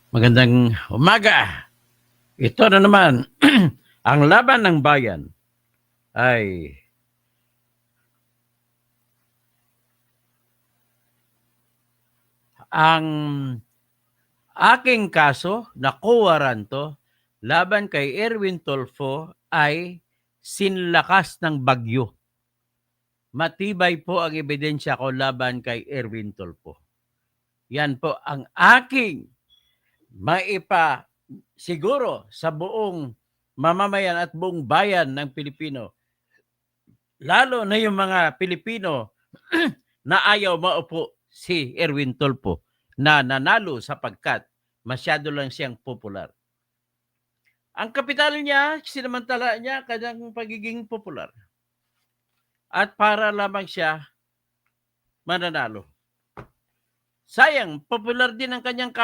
Magandang umaga. Ito na naman, ang laban ng bayan ay ang aking kaso na kuwaranto laban kay Erwin Tulfo ay sinlakas ng bagyo. Matibay po ang ebidensya ko laban kay Erwin Tulfo. Yan po ang aking siguro sa buong mamamayan at buong bayan ng Pilipino. Lalo na yung mga Pilipino na ayaw maupo si Erwin Tulfo na nanalo sapagkat masyado lang siyang popular. Ang kapital niya, sinamantala niya kanyang pagiging popular. At para lamang siya mananalo. Sayang, popular din ang kanyang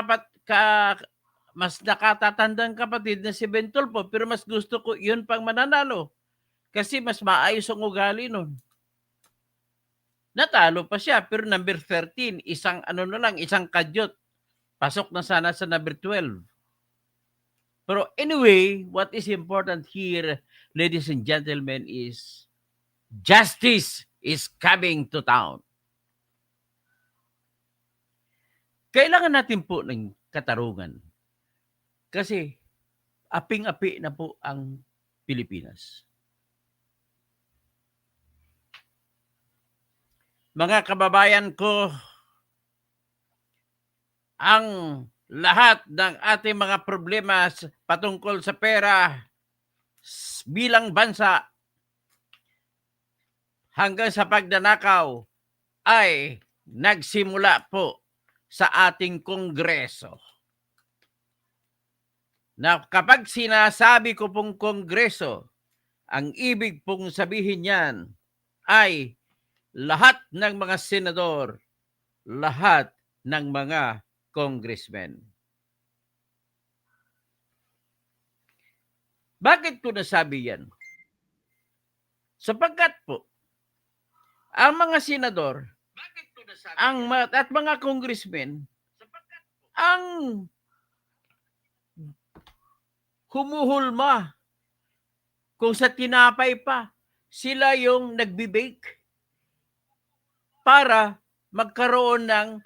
mas nakatatandang kapatid na si Ben Tulfo, pero mas gusto ko yun pang mananalo. Kasi mas maayos ang ugali nun. Natalo pa siya, pero number 13, isang kadyot. Pasok na sana sa number 12. Pero anyway, what is important here, ladies and gentlemen, is justice is coming to town. Kailangan natin po ng katarungan. Kasi aping-api na po ang Pilipinas. Mga kababayan ko, ang lahat ng ating mga problema patungkol sa pera bilang bansa hanggang sa pagnanakaw ay nagsimula po sa ating Kongreso. Na kapag sinasabi ko pong Kongreso, ang ibig pong sabihin niyan ay lahat ng mga senador, lahat ng mga congressmen. Bakit ko nasabi yan? Sapagkat po, ang mga senador at mga congressmen ang humuhulma kung sa tinapay pa sila yung nagbi-bake para magkaroon ng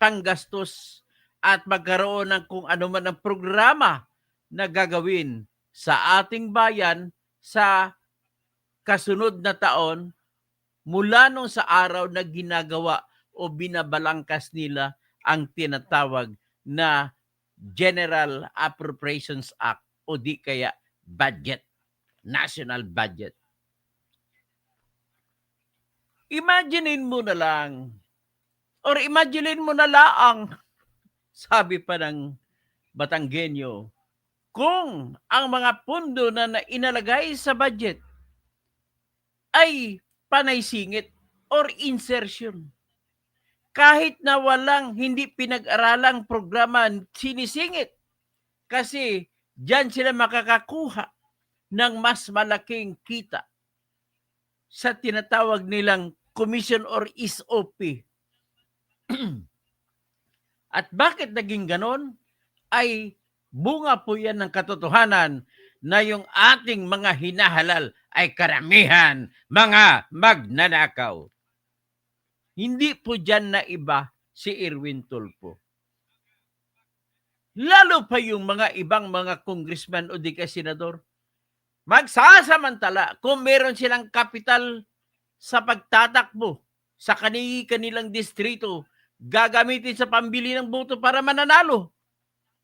panggastos at magkaroon ng kung ano man ang programa na gagawin sa ating bayan sa kasunod na taon mula nung sa araw na ginagawa o binabalangkas nila ang tinatawag na General Appropriations Act o di kaya budget, national budget. Imaginein mo na lang or imaginein mo na laang, sabi pa ng Batanggenyo, kung ang mga pondo na inalagay sa budget ay panay singit or insertion. Kahit na walang hindi pinag-aralang programa sinisingit kasi diyan sila makakakuha ng mas malaking kita sa tinatawag nilang commission or SOP. At bakit naging ganon? Ay bunga po yan ng katotohanan na yung ating mga hinahalal ay karamihan mga magnanakaw. Hindi po dyan na iba si Erwin Tulfo. Lalo pa yung mga ibang mga congressman o di ka senador, magsasamantala kung meron silang kapital sa pagtatakbo sa kanilang distrito, gagamitin sa pambili ng boto para mananalo.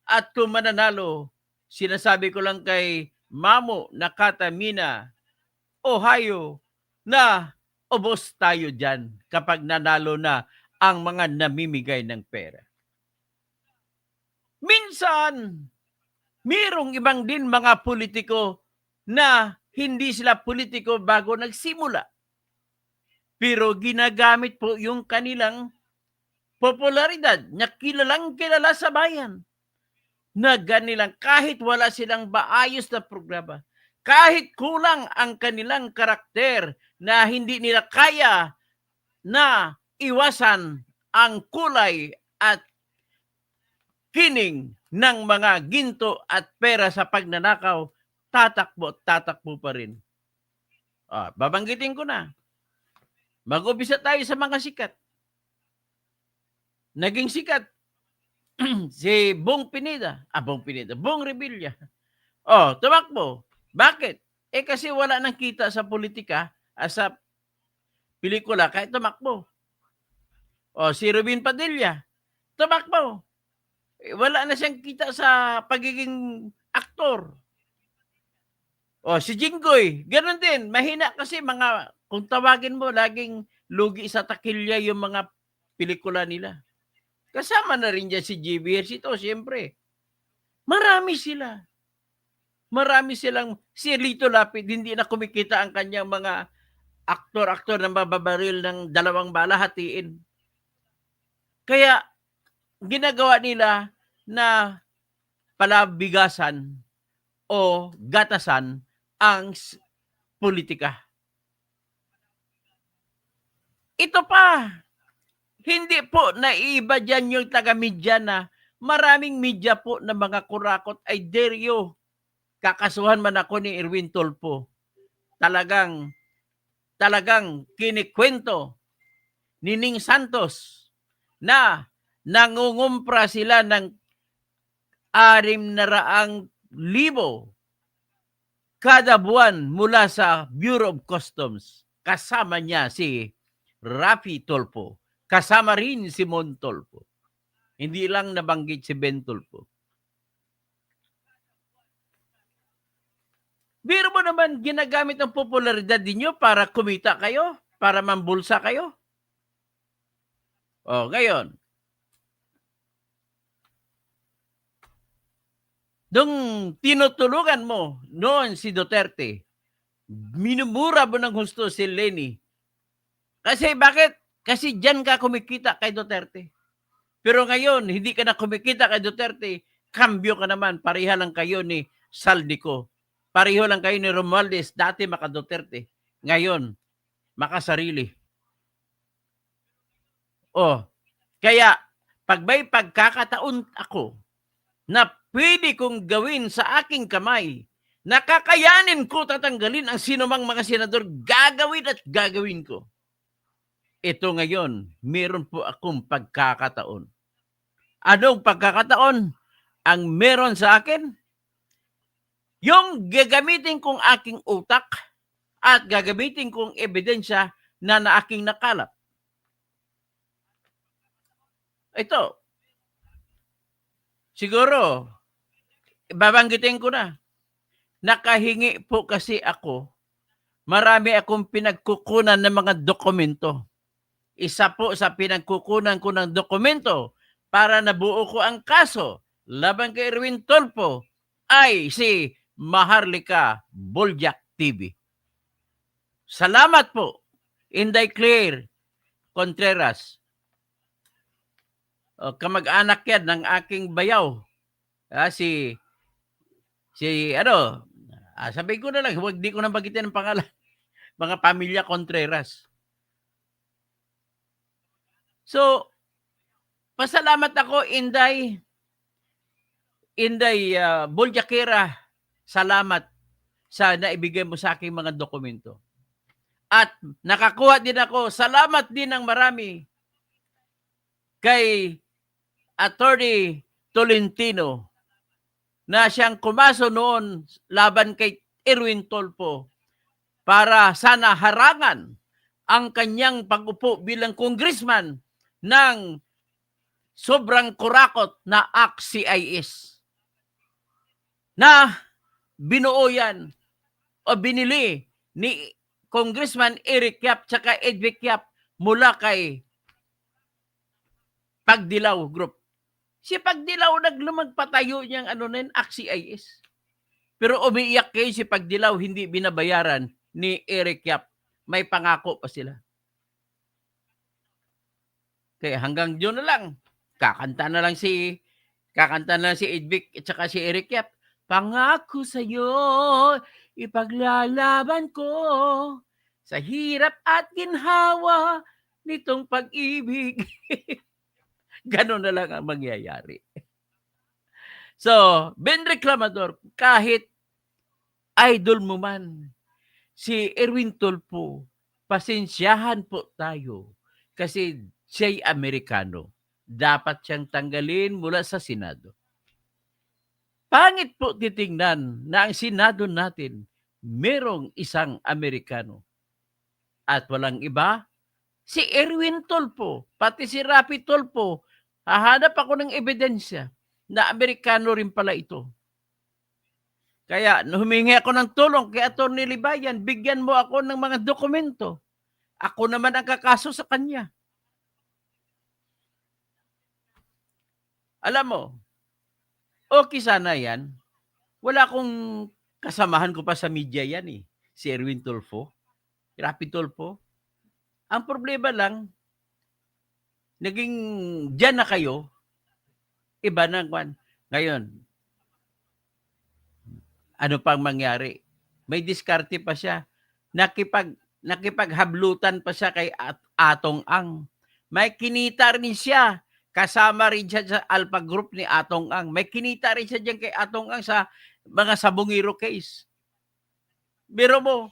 At kung mananalo, sinasabi ko lang kay Mamo Nakatamina, Ohio, na ubos tayo dyan kapag nanalo na ang mga namimigay ng pera. Minsan, mayroong ibang din mga politiko na hindi sila politiko bago nagsimula. Pero ginagamit po yung kanilang popularidad na kilalang kilala sa bayan. Na ganilang kahit wala silang maayos na programa, kahit kulang ang kanilang karakter na hindi nila kaya na iwasan ang kulay at kining ng mga ginto at pera sa pagnanakaw, tatakbo pa rin. Babanggitin ko na. Mag-umpisa tayo sa mga sikat. Naging sikat si Bong Pineda. Bong Revilla. Tumakbo. Bakit? Kasi wala nang kita sa politika, sa pelikula, kahit tumakbo. Si Rubin Padilla, tumakbo. Wala na siyang kita sa pagiging aktor. Si Jinggoy, ganoon din. Mahina kasi kung tawagin mo, laging lugi sa takilya yung mga pelikula nila. Kasama na rin dyan si JB Ejercito, siyempre. Marami silang, si Lito Lapid, hindi na kumikita ang kanyang mga aktor-aktor na mababaril ng 2 bala, hatiin. Kaya, ginagawa nila na palabigasan o gatasan ang politika. Ito pa, hindi po naiiba dyan yung taga-media na maraming media po na mga kurakot ay deryo. Kakasuhan man ako ni Erwin Tulfo. Talagang kinikwento ni Ning Santos na nangungumpra sila ng 600,000 kada buwan mula sa Bureau of Customs. Kasama niya si Rafi Tulfo. Kasama rin si Mon Tulfo. Hindi lang nabanggit si Ben Tulfo. Biro mo naman, ginagamit ang popularidad ninyo para kumita kayo, para mambulsa kayo. Ngayon, nung tinutulungan mo noon si Duterte, minumura mo ng husto si Leni. Kasi bakit? Kasi dyan ka kumikita kay Duterte. Pero ngayon, hindi ka na kumikita kay Duterte, kambyo ka naman, pareha lang kayo ni Saldico. Pareho lang kayo ni Romualdez, dati maka Duterte. Ngayon, makasarili. Kaya, pag may pagkakataon ako na pwede kong gawin sa aking kamay, nakakayanin ko tatanggalin ang sinumang mga senador, gagawin ko. Ito ngayon, meron po akong pagkakataon. Anong pagkakataon ang meron sa akin? Yung gagamitin kong aking utak at gagamitin kong ebidensya na aking nakalap. Ito, siguro, babanggitin ko na. Nakahingi po kasi ako, marami akong pinagkukunan ng mga dokumento. Isa po sa pinagkukunan ko ng dokumento para nabuo ko ang kaso laban kay Erwin Tulfo ay si Maharlika Boljak TV. Salamat po, Inday Claire Contreras. Kamag-anak yan ng aking bayaw. Sabihin ko na lang, di ko na bagitin ang pangalan. Mga pamilya Contreras. So, pasalamat ako, Inday Boljakera. Salamat sa naibigay mo sa aking mga dokumento. At nakakuha din ako, salamat din ng marami kay Attorney Tolentino na siyang kumaso noon laban kay Erwin Tulfo para sana harangan ang kanyang pag-upo bilang congressman ng sobrang kurakot na ACT-CIS na binuo yan o binili ni Congressman Eric Yap tsaka Edvic Yap mula kay Pagdilaw Group. Si Pagdilaw nagpatayo niyang ACT-CIS. Pero umiiyak kayo si Pagdilaw, hindi binabayaran ni Eric Yap. May pangako pa sila. Kaya hanggang doon na lang. Kakanta na lang si Edvic at saka si Eric Yap. Pangako sa'yo, ipaglalaban ko sa hirap at ginhawa nitong pag-ibig. Ganon na lang ang mangyayari. So, Ben Reclamador, kahit idol mo man, si Erwin Tulfo, pasensyahan po tayo kasi siya'y Amerikano. Dapat siyang tanggalin mula sa Senado. Pangit po titingnan na ang Senado natin merong isang Amerikano. At walang iba, si Erwin Tulfo, pati si Rapi Tulfo, hahanap ako ng ebidensya na Amerikano rin pala ito. Kaya humingi ako ng tulong kay Atty. Libayan, bigyan mo ako ng mga dokumento. Ako naman ang kakaso sa kanya. Alam mo, okay sana yan. Wala akong kasamahan ko pa sa media yan eh. Si Erwin Tulfo, Rapi Tulfo. Ang problema lang, naging dyan na kayo, iba na kwan. Ngayon, ano pang mangyari? May diskarte pa siya. Nakipaghablutan pa siya kay Atong Ang. May kinita rin siya. Kasama rin siya sa Alpha Group ni Atong Ang. May kinita rin siya dyan kay Atong Ang sa mga sabungiro case. Biro mo,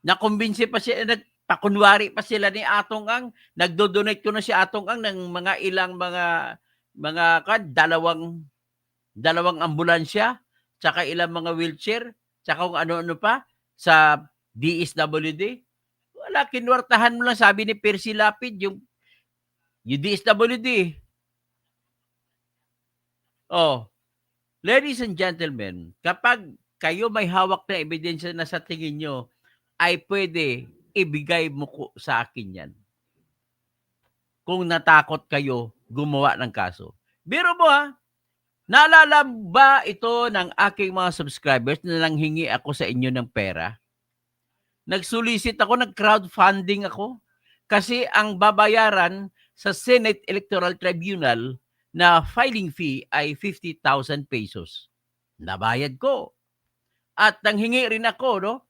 nakumbinsi pa siya, nagpakunwari pa sila ni Atong Ang. Nagdo-donate ko na si Atong Ang ng mga ilang dalawang ambulansya, tsaka ilang mga wheelchair, tsaka kung ano-ano pa sa DSWD. Wala, kinwartahan mo lang, sabi ni Percy Lapid, yung DSWD. Oh, ladies and gentlemen, kapag kayo may hawak na ebidensya na sa tingin nyo, ay pwede ibigay mo sa akin yan. Kung natakot kayo gumawa ng kaso. Biro mo ha, naalala ba ito ng aking mga subscribers na nanghingi ako sa inyo ng pera? Nagsulisit ako, nag-crowdfunding ako. Kasi ang babayaran sa Senate Electoral Tribunal na filing fee ay 50,000 pesos. Nabayad ko. At nanghingi rin ako, no?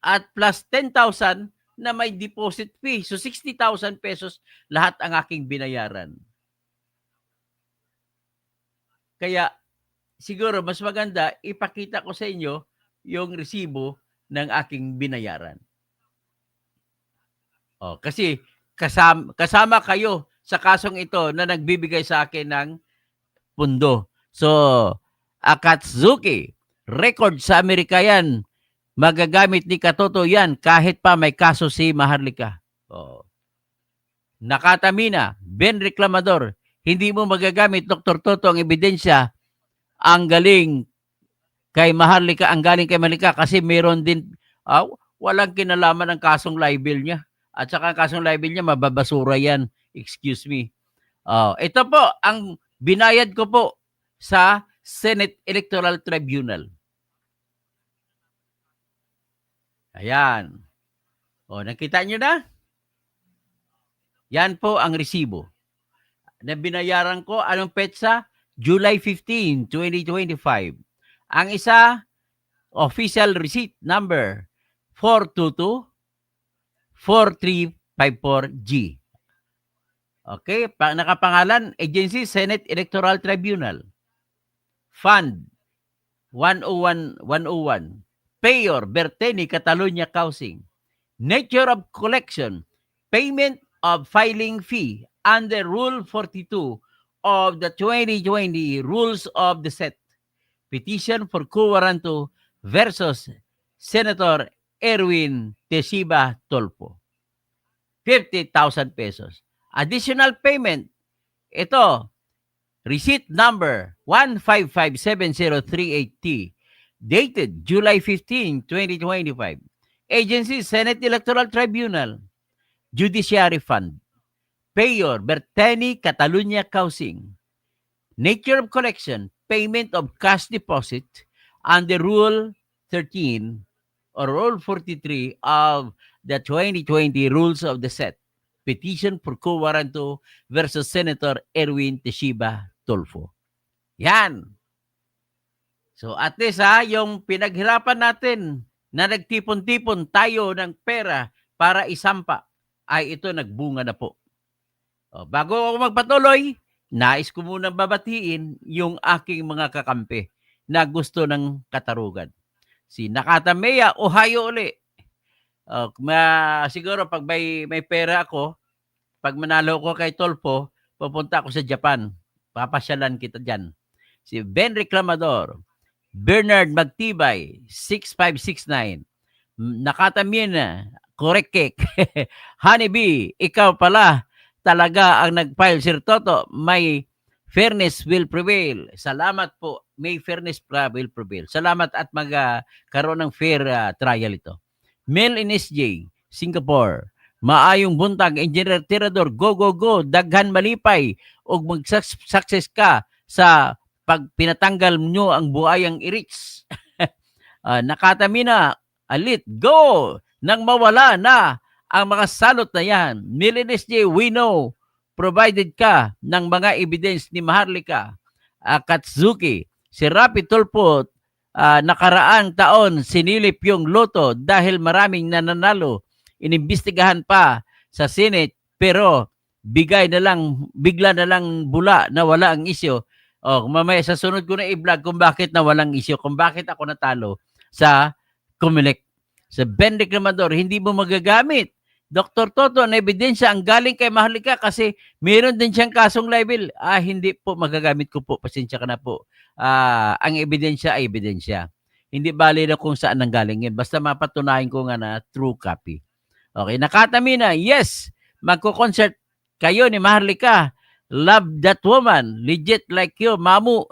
At plus 10,000 na may deposit fee. So 60,000 pesos lahat ang aking binayaran. Kaya siguro mas maganda ipakita ko sa inyo yung resibo ng aking binayaran. Oh, kasi kasama kayo sa kasong ito na nagbibigay sa akin ng pundo. So, Akatsuki, record sa Amerika yan. Magagamit ni Katoto yan kahit pa may kaso si Maharlika. Oh. Nakatamina, Ben Reclamador, hindi mo magagamit, Dr. Toto, ang ebidensya ang galing kay Maharlika, ang galing kay Maharlika kasi meron din, walang kinalaman ang kasong libel niya. At saka ang kasong libel niya, mababasura yan. Excuse me. Ito po, ang binayad ko po sa Senate Electoral Tribunal. Ayan. Nakita nyo na? Yan po ang resibo. Na binayaran ko, anong petsa? July 15, 2025. Ang isa, official receipt number 422-4354G. Okay, nakapangalan, Agency Senate Electoral Tribunal. Fund 101, Payor, Berteni, Catalonia Housing. Nature of collection, payment of filing fee under Rule 42 of the 2020 Rules of the Set. Petition for quo warranto versus Senator Erwin Tesiba Tulfo. 50,000 pesos. Additional payment, ito, receipt number 1557038T, dated July 15, 2025. Agency, Senate Electoral Tribunal, Judiciary Fund, Payor, Berteni, Catalonia Housing. Nature of collection, payment of cash deposit under Rule 13 or Rule 43 of the 2020 Rules of the Set. Petition for quo warranto versus Senator Erwin Tesiba Tulfo. Yan. So at least yung pinaghirapan natin na nagtipon-tipon tayo ng pera para isampa ay ito nagbunga na po. Bago ako magpatuloy, nais ko munang babatiin yung aking mga kakampi na gusto ng katarungan. Si Nakata Mea, Ohio uli. Siguro pag may pera ako, pag manalo ko kay Tolpo, pupunta ako sa Japan. Papasyalan kita dyan. Si Ben Reclamador, Bernard Magtibay, 6569. Nakata Mea, Korekek, Honeybee, ikaw pala talaga ang nag-file, Sir Toto. May fairness will prevail. Salamat po. May fairness will prevail. Salamat at magkaroon ng fair trial ito. Mel in SJ, Singapore. Maayong buntag, Engineer Tirador, go, go, go, daghan malipay, o mag-success ka sa pag pinatanggal nyo ang buhayang i-reach. Nakatamina, alit, go, nang mawala na ang mga salot na yan. Mel in SJ, we know, provided ka ng mga evidence ni Maharlika. Katsuki, si Rapi Tulpo, nakaraang taon sinilip yung loto dahil maraming nananalo. Inimbestigahan pa sa Senate pero bigla na lang bula na wala ang isyo. Mamaya sa sunod ko na i-vlog kung bakit na walang isyo, kung bakit ako natalo sa Comelec. Sa Ben Reclamador, hindi mo magagamit. Dr. Toto, ang ebidensya ang galing kay Maharlika kasi meron din siyang kasong libel. Hindi po magagamit ko po. Pasensya ka na po. Ang ebidensya ay ebidensya. Hindi bali na kung saan nanggaling yun. Basta mapatunayan ko nga na true copy. Okay, Nakatamina, yes, magko-concert kayo ni Maharlika. Love that woman. Legit like you, Mamu.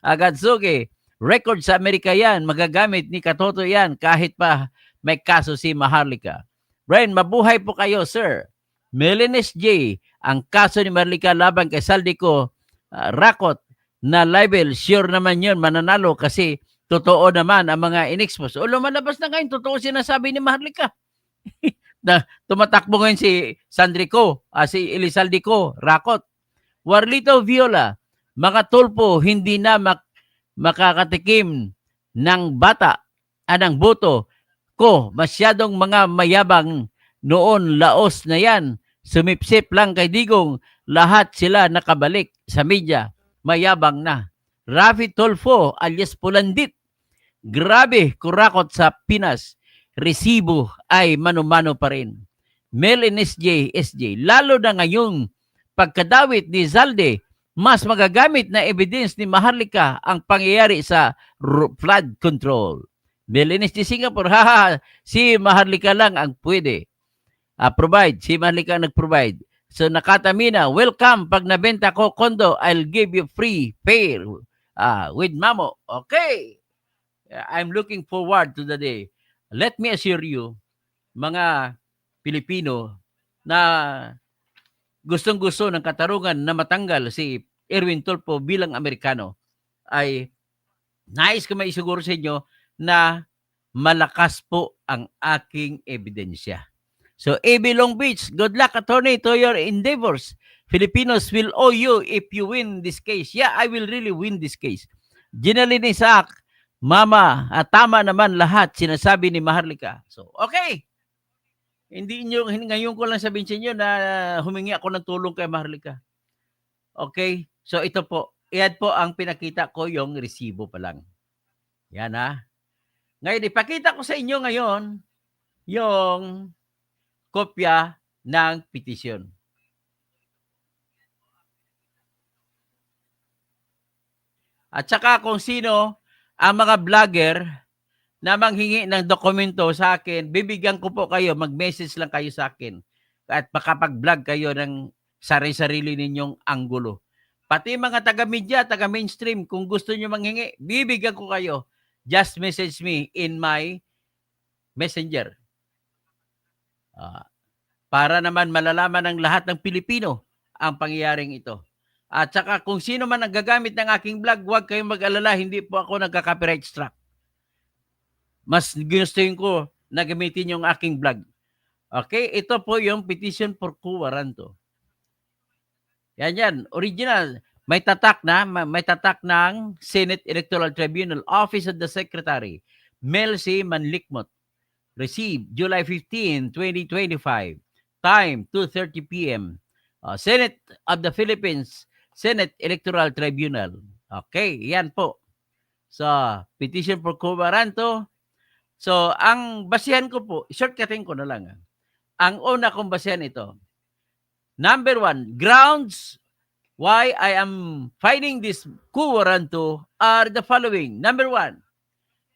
Agatsuki, record sa Amerika yan. Magagamit ni Katoto yan kahit pa may kaso si Maharlika. Brian, mabuhay po kayo, sir. Melines J, ang kaso ni Maharlika laban kay Saldico, rakot na libel, sure naman yun, mananalo kasi totoo naman ang mga in-expose. O lumalabas na ngayon, totoo sinasabi ni Maharlika. Na tumatakbo ngayon si Sandrico, si Elizaldico, rakot. Warlito Viola, mga tulpo, hindi na makakatikim ng bata, ng boto ko, masyadong mga mayabang noon, laos na yan. Sumipsip lang kay Digong, lahat sila nakabalik sa media. Mayabang na. Rafi Tolfo alias Pulandit. Grabe, kurakot sa Pinas. Resibo ay mano-mano pa rin. Mel in SJ, lalo na ngayong pagkadawit ni Zalde, mas magagamit na evidence ni Maharlika ang pangyayari sa flood control. Melinis di Singapore, si Maharlika lang ang pwede provide. Si Maharlika ang nag-provide. So Nakatamina, welcome. Pag nabenta ko kondo, I'll give you free fair with Mamo. Okay. I'm looking forward to the day. Let me assure you, mga Pilipino na gustong-gusto ng katarungan na matanggal si Erwin Tulfo bilang Amerikano, ay nais ko maisiguro sa inyo na malakas po ang aking ebidensya. So, AB Long Beach, good luck, attorney, to your endeavors. Filipinos will owe you if you win this case. Yeah, I will really win this case. Ginaline Isaac, Mama, tama naman lahat sinasabi ni Maharlika. So, okay. Hindi nyo, ngayon ko lang sabihin sa inyo na humingi ako ng tulong kay Maharlika. Okay? So, ito po. Iyan po ang pinakita ko, yung resibo pa lang. Yan Ngayon, ipakita ko sa inyo ngayon yung kopya ng petisyon. At saka kung sino ang mga vlogger na manghingi ng dokumento sa akin, bibigyan ko po kayo, mag-message lang kayo sa akin. At makapag-vlog kayo ng sarili-sarili ninyong anggulo. Pati mga taga-media, taga-mainstream, kung gusto nyo manghingi, bibigyan ko kayo. Just message me in my messenger. Para naman malalaman ng lahat ng Pilipino ang pangyayaring ito. At saka kung sino man ang gagamit ng aking vlog, huwag kayong mag-alala, hindi po ako nagka-copyright strike. Mas ginustuhin ko na gamitin yung aking vlog. Okay, ito po yung petition for quo warranto. Yan, original. May tatak ng Senate Electoral Tribunal, Office of the Secretary, Mel C. Manlikmot. Received July 15, 2025. Time, 2:30 p.m. Senate of the Philippines, Senate Electoral Tribunal. Okay, yan po. So, petition for quo warranto. So, ang basihan ko po, shortcutting ko na lang. Ang una kong basihan ito. Number 1, grounds why I am filing this quo warranto are the following. Number 1,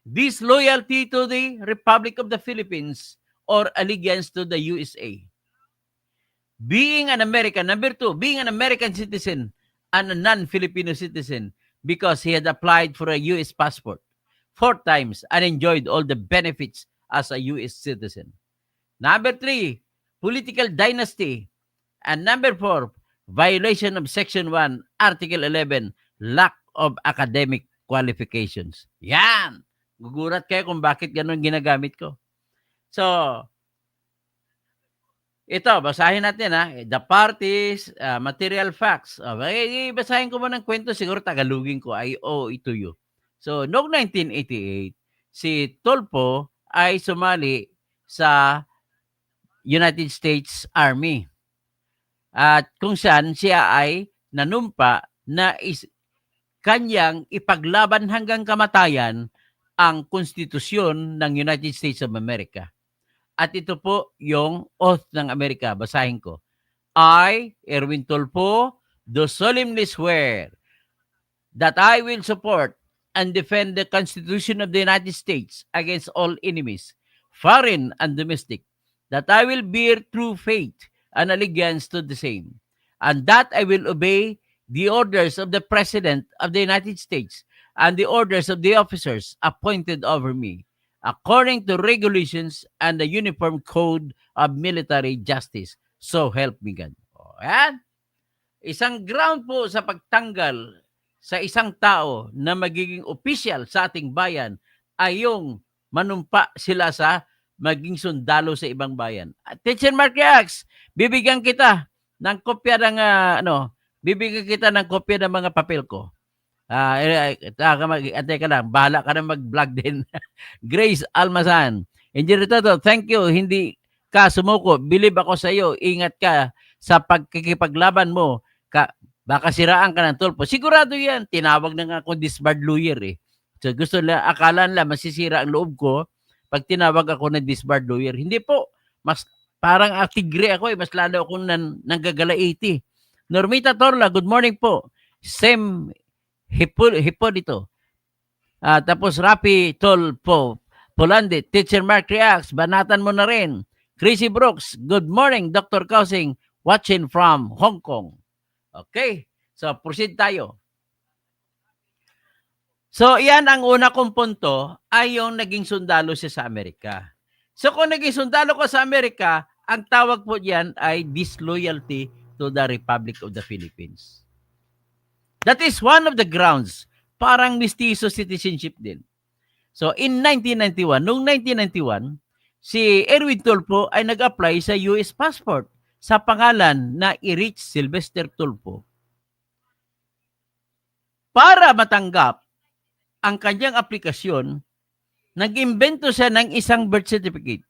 disloyalty to the Republic of the Philippines or allegiance to the USA. Being an American. Number 2, being an American citizen and a non-Filipino citizen because he had applied for a U.S. passport 4 times and enjoyed all the benefits as a U.S. citizen. Number 3, political dynasty. And number 4, violation of Section 1, Article 11, lack of academic qualifications. Yan! Gugulat kayo kung bakit ganun ginagamit ko. So, ito, basahin natin ha. The parties, material facts. Basahin ko muna ng kwento, siguro tagalugin ko. I owe it to you. So, noong 1988, si Tulfo ay sumali sa United States Army. At kung saan siya ay nanumpa na kanyang ipaglaban hanggang kamatayan ang konstitusyon ng United States of America. At ito po yung oath ng Amerika. Basahin ko. I, Erwin Tulfo, do solemnly swear that I will support and defend the Constitution of the United States against all enemies, foreign and domestic, that I will bear true faith and allegiance to the same, and that I will obey the orders of the President of the United States and the orders of the officers appointed over me, according to regulations and the Uniform Code of Military Justice. So help me God. O, yan. Isang ground po sa pagtanggal sa isang tao na magiging official sa ating bayan ay yung manumpa sila sa maging sundalo sa ibang bayan. Teacher Mark Reacts, bibigyan kita ng kopya ng bibigyan kita ng kopya ng mga papel ko. Antay ka lang, bahala ka na mag-vlog din. Grace Almasan. Engineer Toto, thank you. Hindi ka sumuko. Believe ako sa iyo. Ingat ka sa pagkikipaglaban mo. Baka siraan ka ng Tulfo. Sigurado yan. Tinawag na nga ako disbarred lawyer eh. So gusto nila, akala nila masisira ang loob ko pag tinawag ako na disbarred lawyer. Hindi po. Mas parang tigre ako eh. Mas lalo akong nanggagala 80. Normita Torla, good morning po. Same hipo dito. Tapos Rapi Tulfo, Polandi, Teacher Mark Reacts, banatan mo na rin. Chrissy Brooks, good morning, Dr. Kausing, watching from Hong Kong. Okay, so proceed tayo. So yan ang una kong punto ay yung naging sundalo siya sa Amerika. So kung naging sundalo ko sa Amerika, ang tawag po diyan ay disloyalty to the Republic of the Philippines. That is one of the grounds. Parang mestizo citizenship din. So, in 1991, noong 1991, si Erwin Tulfo ay nag-apply sa US passport sa pangalan na Erich Sylvester Tulfo. Para matanggap ang kanyang aplikasyon, nag-imbento siya ng isang birth certificate.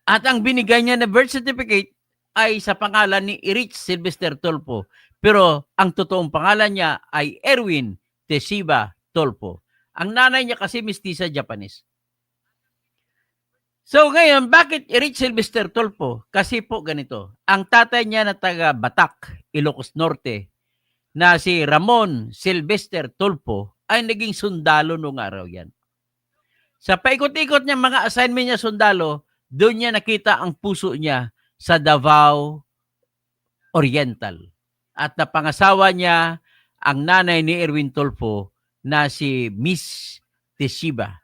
At ang binigay niya na birth certificate ay sa pangalan ni Erich Sylvester Tulfo. Pero ang totoong pangalan niya ay Erwin Teshiba Tulfo. Ang nanay niya kasi mestiza Japanese. So ngayon, bakit Erich Sylvester Tulfo? Kasi po ganito. Ang tatay niya na taga Batak, Ilocos Norte, na si Ramon Sylvester Tulfo, ay naging sundalo noong araw yan. Sa paikot-ikot niya mga assignment niya sundalo, doon niya nakita ang puso niya sa Davao Oriental. At napangasawa niya ang nanay ni Erwin Tulfo na si Miss Teshiba.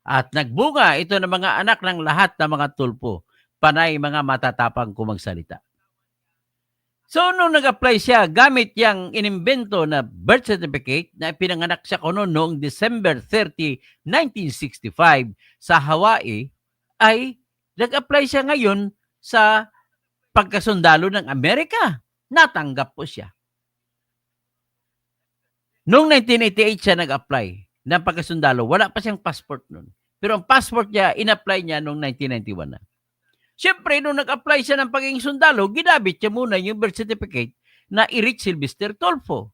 At nagbunga ito ng mga anak ng lahat ng mga Tulfo. Panay mga matatapang kumagsalita. So nung nag-apply siya, gamit yung inimbento na birth certificate na pinanganak siya ko noong December 30, 1965 sa Hawaii, ay nag-apply siya ngayon sa pagkasundalo ng Amerika. Natanggap po siya. Noong 1988 siya nag-apply ng pagkasundalo. Wala pa siyang passport noon. Pero ang passport niya, in-apply niya noong 1991 na. Siyempre, nung nag-apply siya ng pagiging sundalo, ginamit niya muna yung birth certificate na i-reach Sylvester Tulfo.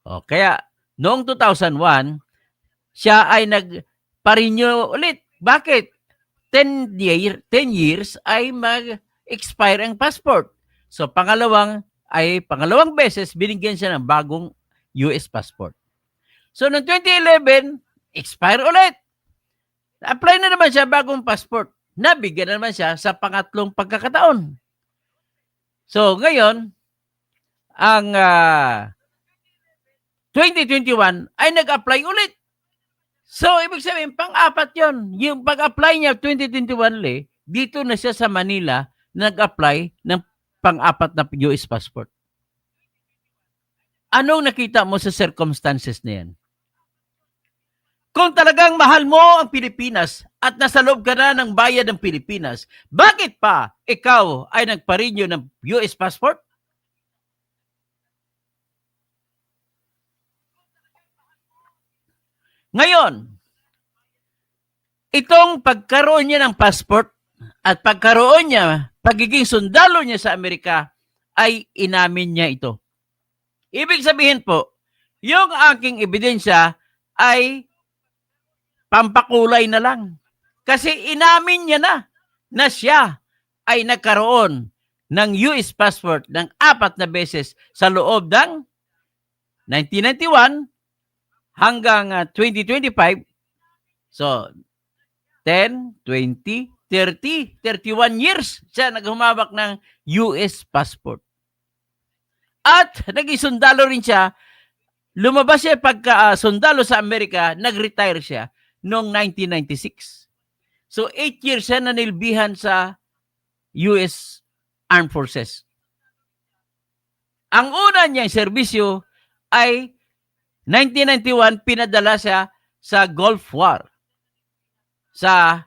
O, kaya noong 2001, siya ay nag-renew ulit. Bakit? 10 years ay mag-expire ang passport. So pangalawang beses binigyan siya ng bagong US passport. So noong 2011, expire ulit. Apply na naman siya bagong passport. Nabigyan na naman siya sa pangatlong pagkakataon. So ngayon, ang 2021 ay nag-apply ulit. So, ibig sabihin, pang-apat yon. Yung pag-apply niya 2021, dito na siya sa Manila nag-apply ng pang-apat na US passport. Anong nakita mo sa circumstances na yan? Kung talagang mahal mo ang Pilipinas at nasa loob ka na ng bayan ng Pilipinas, bakit pa ikaw ay nagpa-renew ng US passport? Ngayon, itong pagkaroon niya ng passport at pagkaroon niya, pagiging sundalo niya sa Amerika, ay inamin niya ito. Ibig sabihin po, yung aking ebidensya ay pampakulay na lang. Kasi inamin niya na siya ay nagkaroon ng US passport ng 4 na beses sa loob ng 1991 hanggang 2025. So, 10, 20, 30, 31 years siya naghumawak ng US passport. At naging sundalo rin siya. Lumabas siya pagka sundalo sa Amerika, nag-retire siya noong 1996. So, 8 years siya nanilbihan sa US Armed Forces. Ang una niyang serbisyo ay 1991, pinadala siya sa Gulf War. Sa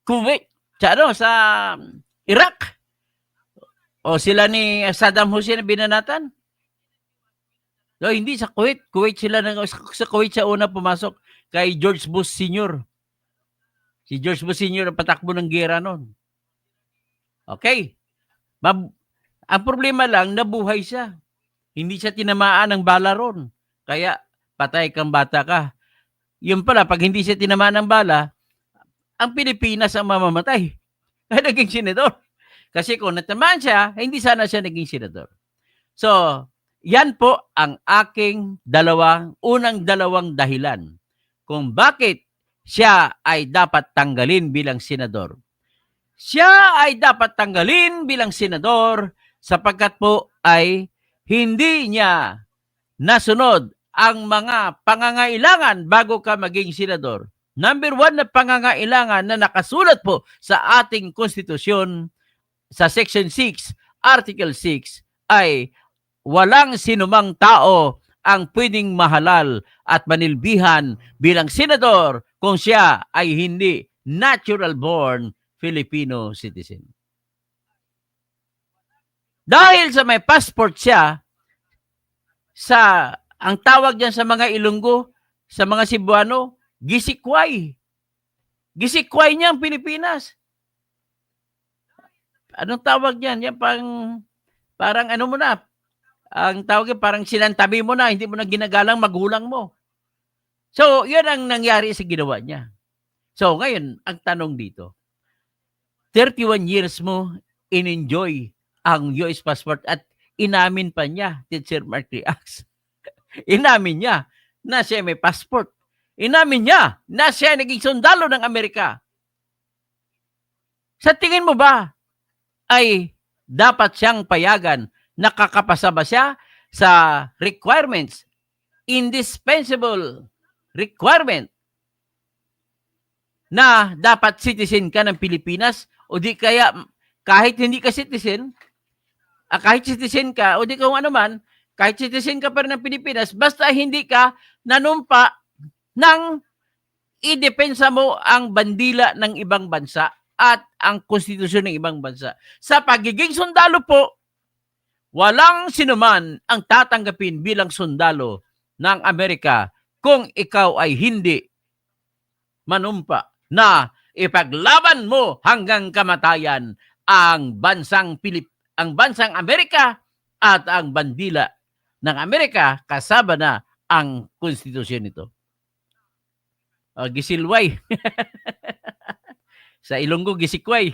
Kuwait. Sa Iraq. O sila ni Saddam Hussein binanatan. No, hindi sa Kuwait. Sa Kuwait siya una pumasok kay George Bush Sr. Si George Bush Sr. ang patakbo ng gera noon. Okay. Ang problema lang, nabuhay siya. Hindi siya tinamaan ng bala ron. Kaya patay kang bata ka. Yun pala, pag hindi siya tinamaan ng bala, ang Pilipinas ang mamamatay. Kaya naging senador. Kasi kung natamaan siya, hindi sana siya naging senador. So, yan po ang aking unang dalawang dahilan kung bakit siya ay dapat tanggalin bilang senador. Siya ay dapat tanggalin bilang senador sapagkat po ay hindi niya nasunod ang mga pangangailangan bago ka maging senador. Number 1 na pangangailangan na nakasulat po sa ating konstitusyon sa Section 6, Article 6 ay walang sinumang tao ang pwedeng mahalal at manilbihan bilang senador kung siya ay hindi natural-born Filipino citizen. Dahil sa may passport siya, ang tawag diyan sa mga Ilonggo, sa mga Cebuano, gisikway. Gisikway niya ang Pilipinas. Anong tawag diyan? Yan parang ano mo na, ang tawag yan, parang sinantabi mo na, hindi mo na ginagalang magulang mo. So, yun ang nangyari sa ginawa niya. So, ngayon, ang tanong dito, 31 years mo in-enjoy ang US passport at inamin pa niya, Teacher Mark Reacts. Inamin niya na siya may passport. Inamin niya na siya naging sundalo ng Amerika. Sa tingin mo ba ay dapat siyang payagan, nakakapasa ba siya sa requirements, indispensable requirement na dapat citizen ka ng Pilipinas o di kaya kahit hindi ka citizen, kahit citizen ka o di kung ano man, kahit citizen ka pa rin ng Pilipinas, basta hindi ka nanumpa ng idepensa mo ang bandila ng ibang bansa at ang konstitusyon ng ibang bansa. Sa pagiging sundalo po, walang sinuman ang tatanggapin bilang sundalo ng Amerika kung ikaw ay hindi manumpa na ipaglaban mo hanggang kamatayan ang bansang Amerika at ang bandila ng Amerika kasama na ang konstitusyon nito. Gisilway. Sa Ilonggo, gisikway.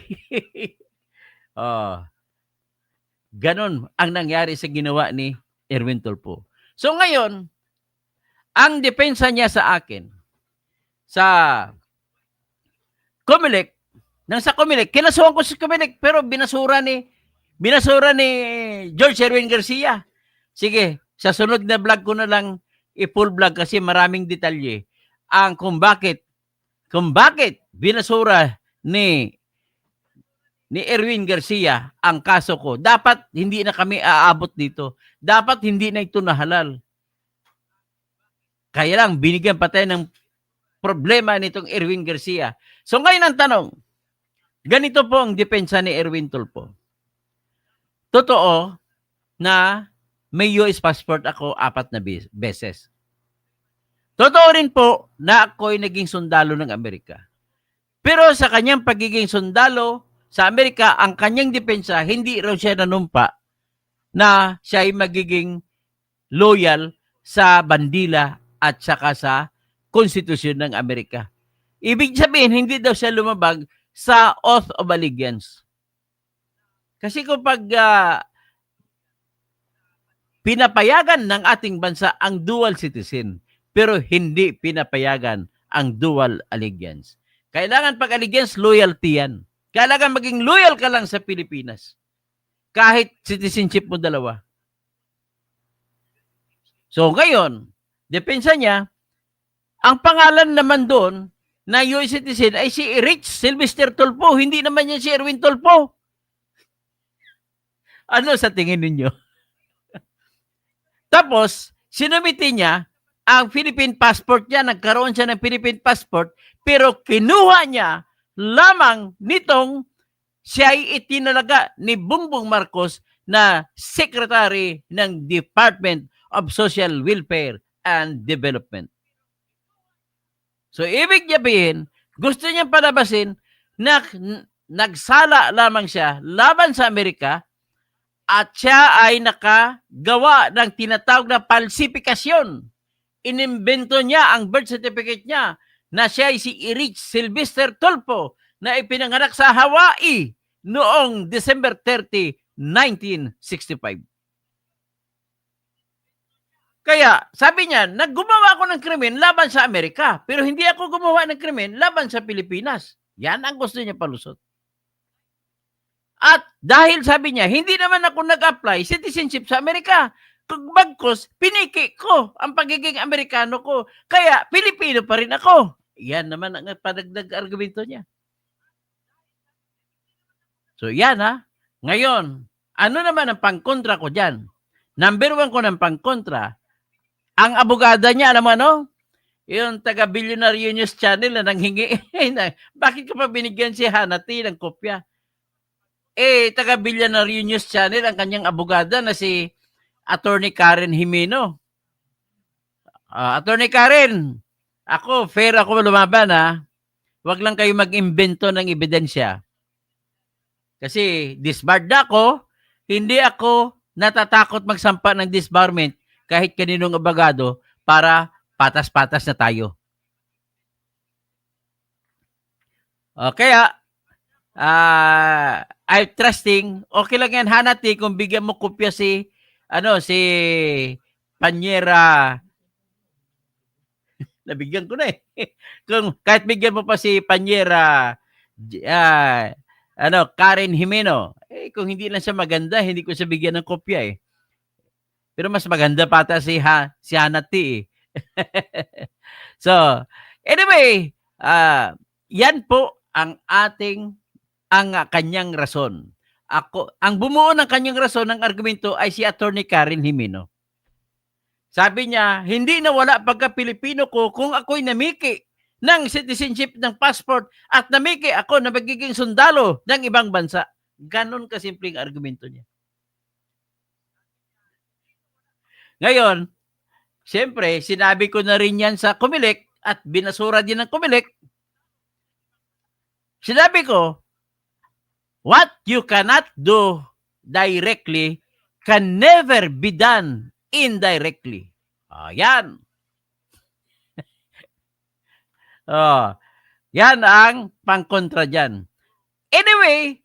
Ganon ang nangyari sa ginawa ni Erwin Tulfo. So ngayon, ang depensa niya sa akin, sa Comelec, nang sa Comelec, kinasuhan ko sa Comelec, pero binasura ni George Erwin Garcia. Sige, sa sunod na vlog ko na lang i-full vlog kasi maraming detalye ang kung bakit binasura ni Erwin Garcia ang kaso ko. Dapat hindi na kami aabot dito. Dapat hindi na ito nahalal. Kaya lang binigyan pa tayo ng problema nitong Erwin Garcia. So ngayon ang tanong, ganito po ang depensa ni Erwin Tulfo. Totoo na may US passport ako 4 na beses. Totoo rin po na ako'y naging sundalo ng Amerika. Pero sa kanyang pagiging sundalo sa Amerika, ang kanyang depensa, hindi raw siya nanumpa na siya ay magiging loyal sa bandila at saka sa konstitusyon ng Amerika. Ibig sabihin, hindi daw siya lumabag sa oath of allegiance. Kasi kapag pinapayagan ng ating bansa ang dual citizen, pero hindi pinapayagan ang dual allegiance. Kailangan pag allegiance, loyalty yan. Kailangan maging loyal ka lang sa Pilipinas. Kahit citizenship mo dalawa. So ngayon, depensa niya, ang pangalan naman doon na US citizen ay si Rich Sylvester Tulfo. Hindi naman yan si Erwin Tulfo. Ano sa tingin ninyo? Tapos, sinumiti niya ang Philippine passport niya. Nagkaroon siya ng Philippine passport, pero kinuha niya lamang nitong siya ay itinalaga ni Bongbong Marcos na Secretary ng Department of Social Welfare and Development. So, ibig sabihin, gusto niyang palabasin na nagsala lamang siya laban sa Amerika at siya ay nakagawa ng tinatawag na falsifikasyon. Inimbento niya ang birth certificate niya na siya ay si Erich Sylvester Tulfo na ipinanganak sa Hawaii noong December 30, 1965. Kaya, sabi niya, naggumawa ako ng krimen laban sa Amerika, pero hindi ako gumawa ng krimen laban sa Pilipinas. Yan ang gusto niya palusot. At dahil sabi niya, hindi naman ako nag-apply citizenship sa Amerika. Bagkus, piniki ko ang pagiging Amerikano ko. Kaya, Pilipino pa rin ako. Yan naman ang padagdag argumento niya. So, yan ha. Ngayon, ano naman ang pangkontra ko dyan? Number 1 ko ng pangkontra, ang abogada niya, alam mo ano? Yung taga-Billionaire News Channel na nanghingi. Bakit ka pa binigyan si Hannity ng kopya? Taga-Billionaire News Channel, ang kanyang abogada na si Attorney Karen Jimeno. Attorney Karen, fair ako lumaban ha. Huwag lang kayo mag-imbento ng ebidensya. Kasi disbarred ako, hindi ako natatakot magsampa ng disbarment kahit kaninong abogado para patas-patas na tayo. Kaya, I'm trusting, okay lang yan, Hannity, kung bigyan mo kopya si Panyera. Nabigyan ko na eh. Kung kahit bigyan mo pa si Panyera, Karen Jimeno, kung hindi lang siya maganda, hindi ko siya bigyan ng kopya eh. Pero mas maganda pata si Hannity eh. So, anyway, yan po ang kanyang rason. Ang bumuo ng kanyang rason ng argumento ay si Attorney Karen Jimeno. Sabi niya, hindi nawala pagka-Pilipino ko kung ako'y namiki ng citizenship ng passport at namiki ako na magiging sundalo ng ibang bansa. Ganon kasimpleng argumento niya. Ngayon, siyempre, sinabi ko na rin yan sa Comelec at binasura din ng Comelec. Sinabi ko, what you cannot do directly can never be done indirectly. Yan. Yan ang pangkontra dyan. Anyway,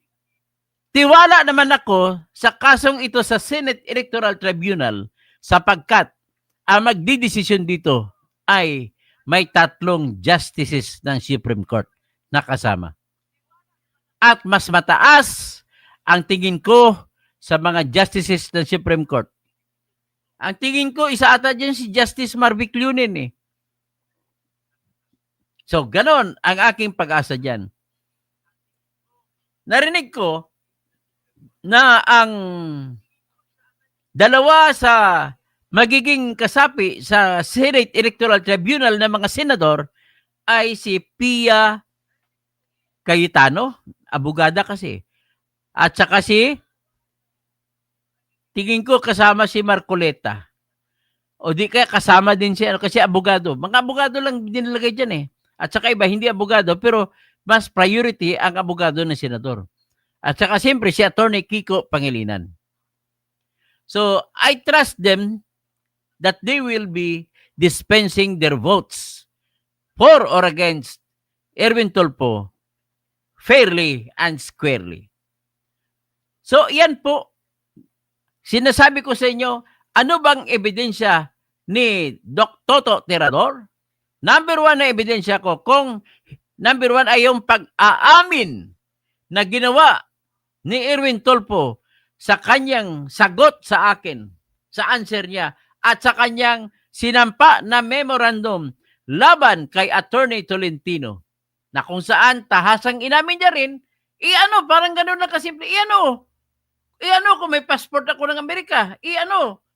tiwala naman ako sa kasong ito sa Senate Electoral Tribunal sapagkat ang magdidesisyon dito ay may 3 justices ng Supreme Court na kasama. At mas mataas ang tingin ko sa mga justices ng Supreme Court. Ang tingin ko, isa ata dyan si Justice Marvick Lunin eh. So, ganon ang aking pag-asa dyan. Narinig ko na ang dalawa sa magiging kasapi sa Senate Electoral Tribunal ng mga senador ay si Pia Cayetano, abogada kasi. At saka tingin ko kasama si Marcoleta. O di kaya kasama din siya kasi abogado. Mga abogado lang dinalagay dyan eh. At saka iba, hindi abogado, pero mas priority ang abogado ng senador. At saka siyempre si Attorney Kiko Pangilinan. So, I trust them that they will be dispensing their votes for or against Erwin Tulfo fairly and squarely. So, yan po. Sinasabi ko sa inyo, ano bang ebidensya ni Doc Toto Tirador? Number 1 na ebidensya ko, kung number 1 ay yung pag-aamin na ginawa ni Erwin Tulfo sa kanyang sagot sa akin, sa answer niya, at sa kanyang sinampa na memorandum laban kay Attorney Tolentino, na kung saan tahasang inamin niya rin, parang gano'n na kasimple, kung may passport ako ng Amerika,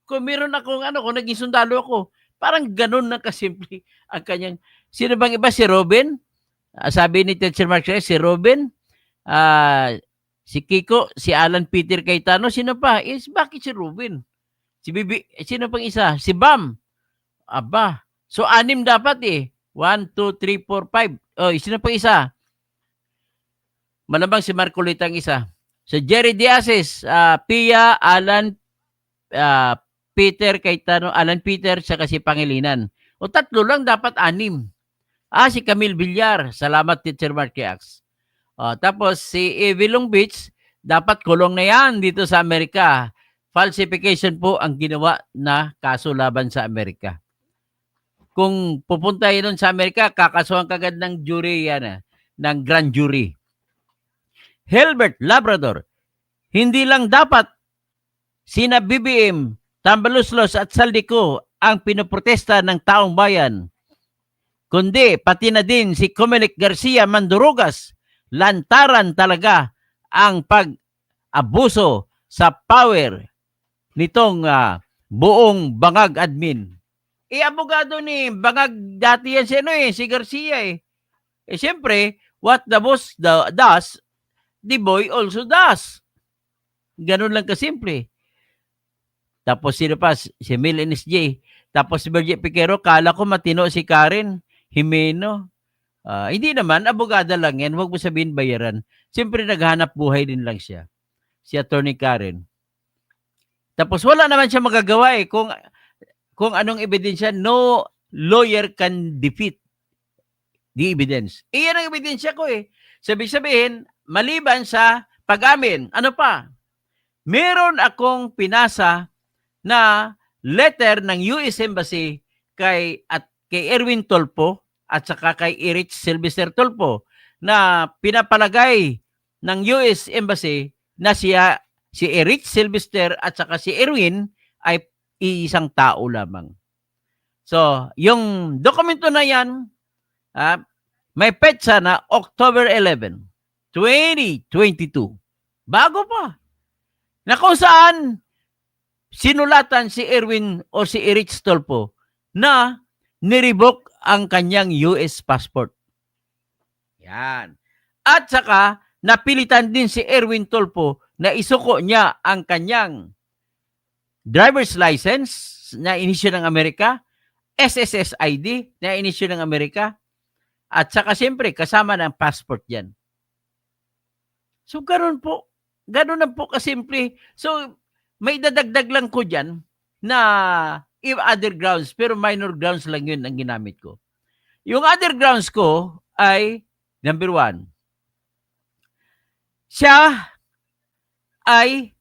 kung meron akong kung naging sundalo ako, parang gano'n na kasimple ang kanyang, sino bang iba, si Robin? Sabi ni Teacher Mark, si Robin, si Kiko, si Alan Peter Cayetano, sino pa? Bakit si Robin? Si Bibi, sino pang isa? Si Bam. Aba, so 6 dapat eh. 1, 2, 3, 4, 5. Sino pang isa? Malamang si Marcolita ang isa. So Jerry Diazes, Pia, Alan, Peter Cayetano, Alan Peter, saka si Pangilinan. O 3 lang, dapat 6. Si Camille Villar. Salamat, Teacher Mark Kiax. Tapos si Evilong Beach, dapat kulong na yan dito sa Amerika. Falsification po ang ginawa na kaso laban sa Amerika. Kung pupunta yun sa Amerika, kakasuhan kagad ng jury yan, ng grand jury. Helbert Labrador, hindi lang dapat sina BBM, Tambaluslos at Saldico ang pinoprotesta ng taong bayan, kundi pati na din si Comelec Garcia Mandurugas. Lantaran talaga ang pag-abuso sa power nitong buong Bangag admin. Abogado ni Bangag dati yan si Garcia eh. Siyempre, what the boss does, the boy also does. Ganun lang kasimple. Tapos sino pa? Si Mil NSJ. Tapos si Bergie Piquero, kala ko matino si Karen Jimeno. Hindi naman, abogada lang yan. Huwag mo sabihin bayaran. Siyempre naghanap buhay din lang siya. Si Attorney Karen. Tapos wala naman siya magagawa eh. Kung anong ebidensya, no lawyer can defeat the evidence. Iyan ang ebidensya ko eh. Sabihin, maliban sa pag-amin, ano pa? Meron akong pinasa na letter ng US Embassy kay Erwin Tulfo at saka kay Erich Sylvester Tulfo na pinapalagay ng US Embassy na si Erich Sylvester at saka si Erwin ay iisang tao lamang. So, yung dokumento na yan, may petsa na October 11, 2022. Bago pa. Na kung saan sinulatan si Erwin o si Erich Tulfo na nirevoke ang kanyang US passport. Yan. At saka, napilitan din si Erwin Tulfo na isuko niya ang kanyang driver's license na inisyu ng Amerika, SSS ID na inisyu ng Amerika, at saka siyempre kasama ng passport yan. So, ganoon po. Ganoon na po kasimple. So, may dadagdag lang ko dyan na if other grounds, pero minor grounds lang yun ang ginamit ko. Yung other grounds ko ay, number one, siya ay,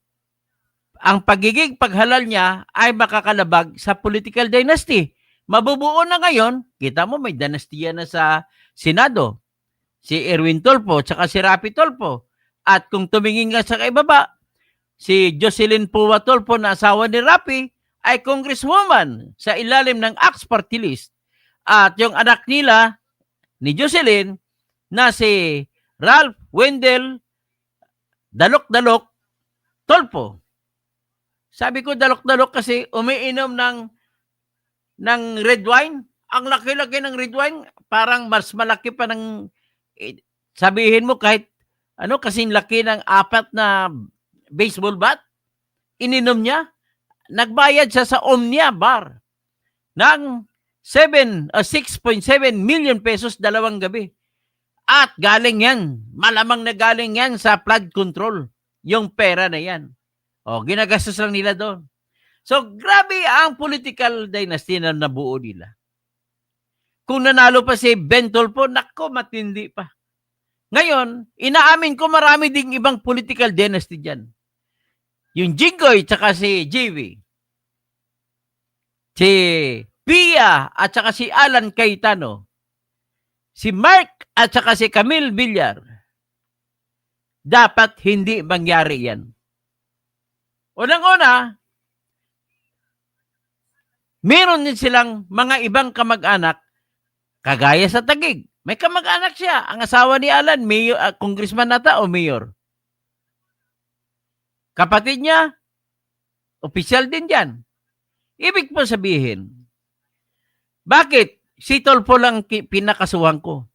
ang pagiging paghalal niya ay makakalabag sa political dynasty. Mabubuo na ngayon, kita mo may dinastiya na sa Senado. Si Erwin Tulfo, tsaka si Rapi Tulfo. At kung tumingin nga sa kaibaba, si Jocelyn Pua Tulfo na asawa ni Rapi ay congresswoman sa ilalim ng Axe Party List. At yung anak nila, ni Jocelyn, na si Ralph Wendell Dalok-Dalok Tulfo. Sabi ko dalok-dalok kasi umiinom ng red wine. Ang laki-laki ng red wine, parang mas malaki pa ng, sabihin mo kahit kasing laki ng 4 na baseball bat. Ininom niya. Nagbayad siya sa Omnia Bar ng 6.7 million pesos 2 gabi. At galing yan, malamang na galing yan sa flood control, yung pera na yan. Ginagastos lang nila doon. So, grabe ang political dynasty na nabuo nila. Kung nanalo pa si Ben Tulfo, nako, matindi pa. Ngayon, inaamin ko marami ding ibang political dynasty dyan. Yung Jinggoy, tsaka si JV. Si Pia, at tsaka si Alan Cayetano. Si Mark, at tsaka si Camille Villar. Dapat hindi mangyari yan. Unang-una, meron din silang mga ibang kamag-anak kagaya sa Taguig. May kamag-anak siya. Ang asawa ni Alan, mayor, congressman nata o mayor. Kapatid niya, opisyal din dyan. Ibig po sabihin, bakit si Tulfo lang pinakasuhan ko?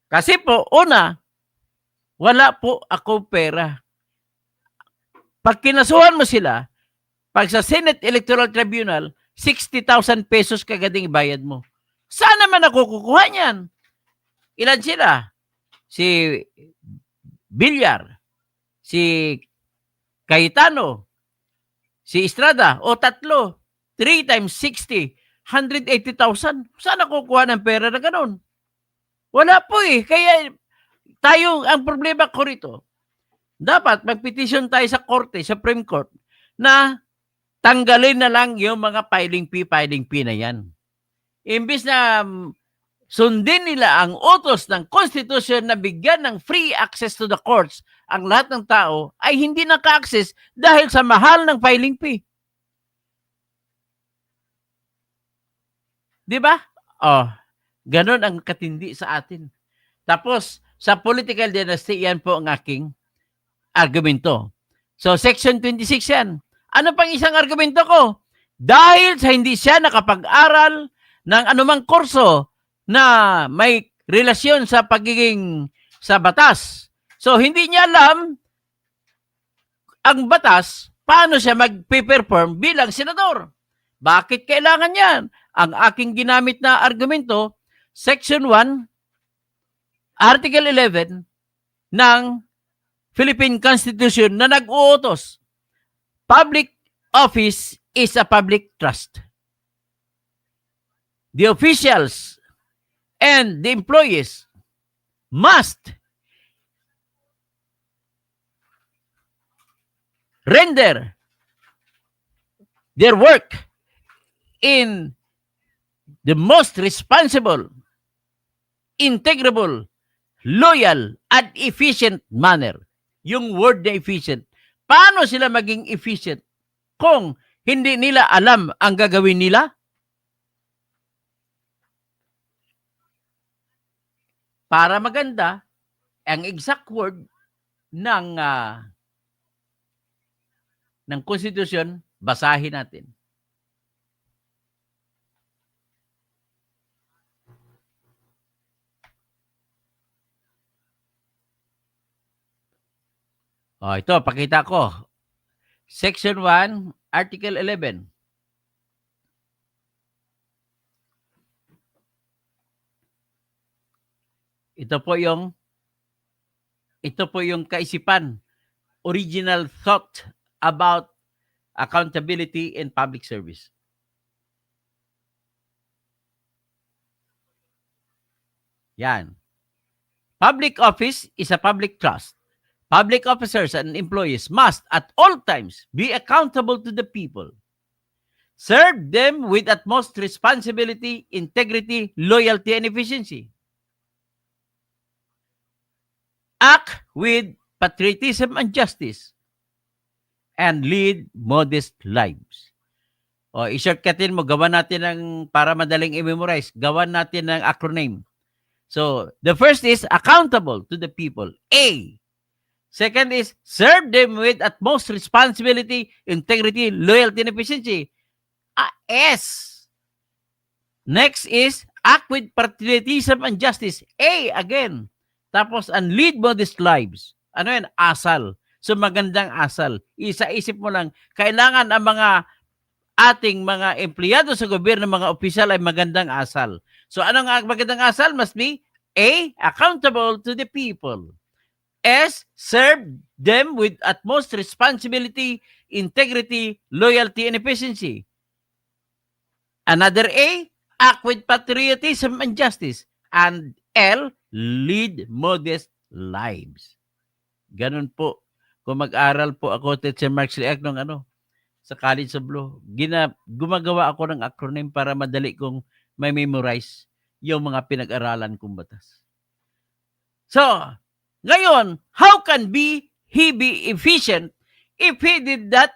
Kasi po, una, wala po ako pera. Pag kinasuhan mo sila, pag sa Senate Electoral Tribunal, 60,000 pesos kagading ibayad mo. Saan naman ako kukuha niyan? Ilan sila? Si Villar, si Cayetano, si Estrada, o 3. 3 times 60, 180,000. Saan ako kukuha ng pera na ganun? Wala po eh. Kaya tayo, ang problema ko rito, dapat magpetisyon tayo sa korte, sa Supreme Court, na tanggalin na lang yung mga filing fee na yan. Imbis na sundin nila ang utos ng Constitution na bigyan ng free access to the courts ang lahat ng tao, ay hindi naka-access dahil sa mahal ng filing fee. Di ba? Ganon ang katindi sa atin. Tapos, sa political dynasty, yan po ang aking argumento. So, Section 26 yan. Ano pang isang argumento ko? Dahil sa hindi siya nakapag-aral ng anumang kurso na may relasyon sa pagiging sa batas. So, hindi niya alam ang batas, paano siya mag-perform bilang senador. Bakit kailangan yan? Ang aking ginamit na argumento, Section 1, Article 11 ng Philippine Constitution na nag-uutos. Public office is a public trust. The officials and the employees must render their work in the most responsible, integrable, loyal, and efficient manner. Yung word na efficient. Paano sila maging efficient kung hindi nila alam ang gagawin nila? Para maganda, ang exact word ng Constitution, basahin natin. Ito, pakita ko. Section 1, Article 11. Ito po yung kaisipan, original thought about accountability, and public service. Yan. Public office is a public trust. Public officers and employees must at all times be accountable to the people. Serve them with utmost responsibility, integrity, loyalty, and efficiency. Act with patriotism and justice. And lead modest lives. O, i-shortcutin mo, gawan natin ng, para madaling i-memorize, gawan natin ng acronym. So, the first is accountable to the people. A. Second is serve them with utmost responsibility, integrity, loyalty, and efficiency. S. Next is act with patriotism and justice. A again. Tapos, and lead modest lives. Ano yan? Asal. So, magandang asal. Isa-isip mo lang, kailangan ang mga ating mga empleyado sa gobyerno, mga opisyal ay magandang asal. So, anong magandang asal? Must be A, accountable to the people. S, serve them with utmost responsibility, integrity, loyalty, and efficiency. Another A, act with patriotism and justice. And L, lead modest lives. Ganun po. Kung mag-aral po ako, Teacher Mark Siliak, nung sa College of Law, gumagawa ako ng acronym para madali kong may memorize yung mga pinag-aralan kong batas. So, ngayon, how can he be efficient if he did not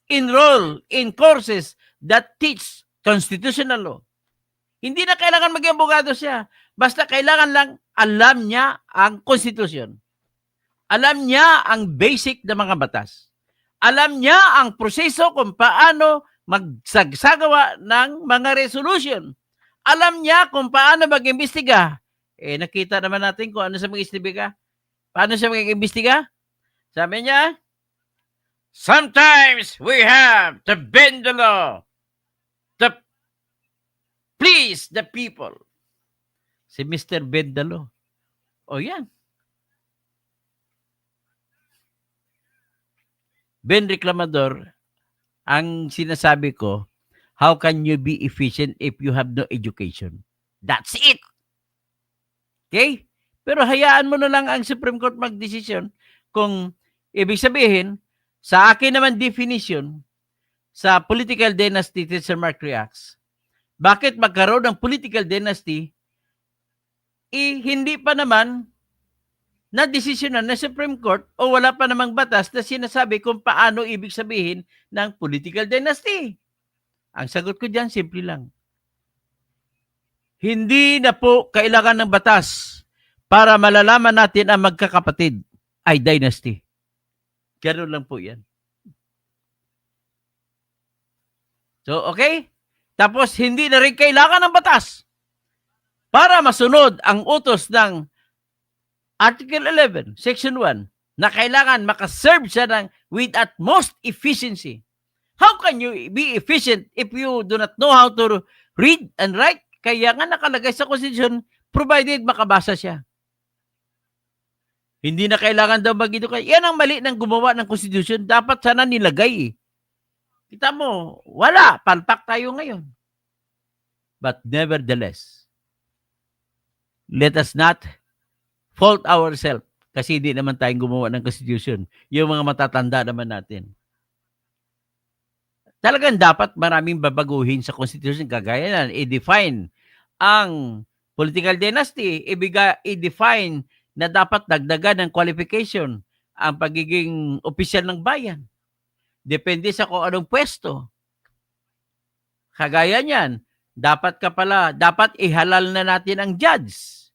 enroll in courses that teach constitutional law? Hindi na kailangan maging abogado siya. Basta kailangan lang alam niya ang konstitusyon. Alam niya ang basic na mga batas. Alam niya ang proseso kung paano magsagawa ng mga resolution. Alam niya kung paano mag-imbestiga. Nakita naman natin kung ano siya mag-imbestiga. Paano siya mag-imbestiga? Sabi niya, sometimes we have to bend the law to please the people. Si Mr. Bend the Law. O yan. Ben Reclamador, ang sinasabi ko, how can you be efficient if you have no education? That's it. Okay? Pero hayaan mo na lang ang Supreme Court magdesisyon kung ibig sabihin, sa akin naman definition, sa political dynasty, Teacher Mark reacts, bakit magkaroon ng political dynasty, hindi pa naman na desisyonan ng Supreme Court o wala pa namang batas na sinasabi kung paano ibig sabihin ng political dynasty. Ang sagot ko dyan, simple lang. Hindi na po kailangan ng batas para malalaman natin ang magkakapatid ay dynasty. Ganun lang po yan. So, okay? Tapos, hindi na rin kailangan ng batas para masunod ang utos ng Article 11, Section 1, na kailangan makaserve siya ng with utmost efficiency. How can you be efficient if you do not know how to read and write? Kaya nga nakalagay sa Constitution, provided makabasa siya. Hindi na kailangan daw mag-educate. Yan ang mali ng gumawa ng Constitution. Dapat sana nilagay. Kita mo, wala. Palpak tayo ngayon. But nevertheless, let us not fault ourselves kasi hindi naman tayong gumawa ng Constitution. Yung mga matatanda naman natin. Talagang dapat maraming babaguhin sa Constitution. Kagaya na, i-define ang political dynasty, i-define na dapat dagdagan ng qualification ang pagiging opisyal ng bayan. Depende sa kung anong pwesto. Kagaya niyan, dapat ihalal na natin ang judge.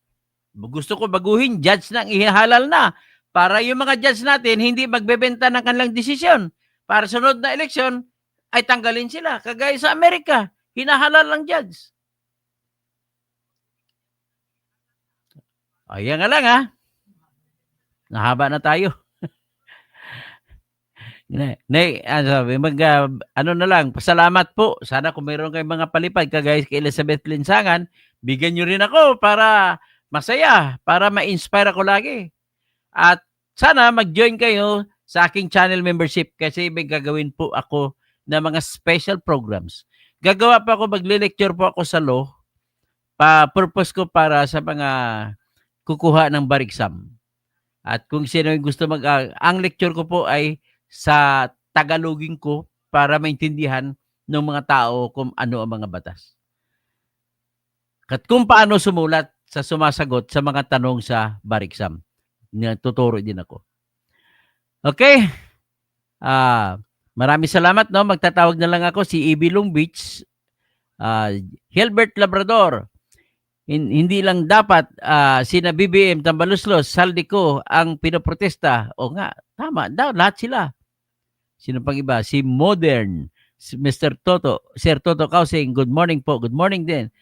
Gusto ko baguhin, judge nang ihalal na. Para yung mga judge natin, hindi magbebenta ng kanilang desisyon. Para sunod na eleksyon, ay tanggalin sila. Kagaya sa Amerika, hinahalal ang judge. Ayan nga lang ha. Nahaba na tayo. Ano na lang, pasalamat po. Sana kung mayroon kayong mga palipad, kagaya kay Elizabeth Linsangan, bigyan nyo rin ako para masaya, para ma-inspire ako lagi. At sana mag-join kayo sa aking channel membership kasi may gagawin po ako na mga special programs. Gagawa pa ako, magle-lecture po ako sa law, purpose ko para sa mga kukuha ng bar exam. At kung sino yung gusto ang lecture ko po ay sa Tagalogin ko para maintindihan ng mga tao kung ano ang mga batas. At kung paano sumulat sa sumasagot sa mga tanong sa bar exam. Tuturo din ako. Okay? Maraming salamat, no? Magtatawag na lang ako, si E.B. Long Beach, Hilbert Labrador. Hindi lang dapat sina BBM, Tambaluslos, Saldico ang pinoprotesta. O nga, tama daw, lahat sila. Sino pang iba? Si Modern, si Mr. Toto, Sir Toto Kausing, good morning po. Good morning din.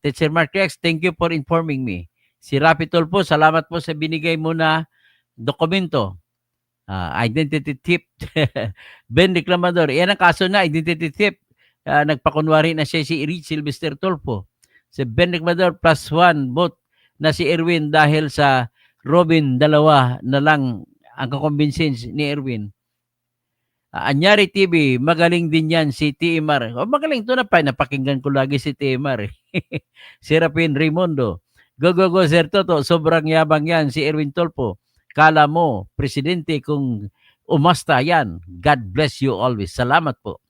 Teacher Mark Rex, thank you for informing me. Si Rapitol po, salamat po sa binigay mo na dokumento. Identity theft. Ben Reclamador, yan ang kaso na, identity theft. Nagpakunwari na siya si Rich Sylvester Tolpo. Si Ben Reclamador +1 vote na si Erwin dahil sa Robin, 2 na lang ang kakumbinsin ni Erwin. Anyari TV, magaling din yan si TMR. Magaling to na pa, napakinggan ko lagi si TMR. Serapin Raimundo. Go, Sir Toto, sobrang yabang yan si Erwin Tolpo. Kala mo, presidente kung umasta yan. God bless you always. Salamat po.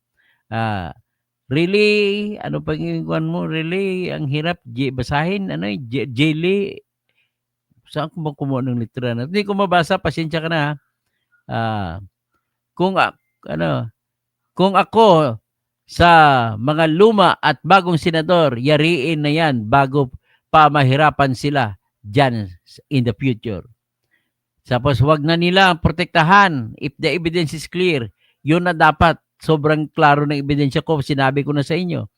Really, ano pang ingwan mo? Really, ang hirap basahin. Ano Jelly. Saan ko kumuha ng litra na? Hindi ko mabasa, pasensya ka na. Kung ako sa mga luma at bagong senador, yariin na yan bago pa mahirapan sila dyan in the future. Tapos wag na nila protektahan if the evidence is clear. Yun na dapat. Sobrang klaro ng ebidensya ko. Sinabi ko na sa inyo.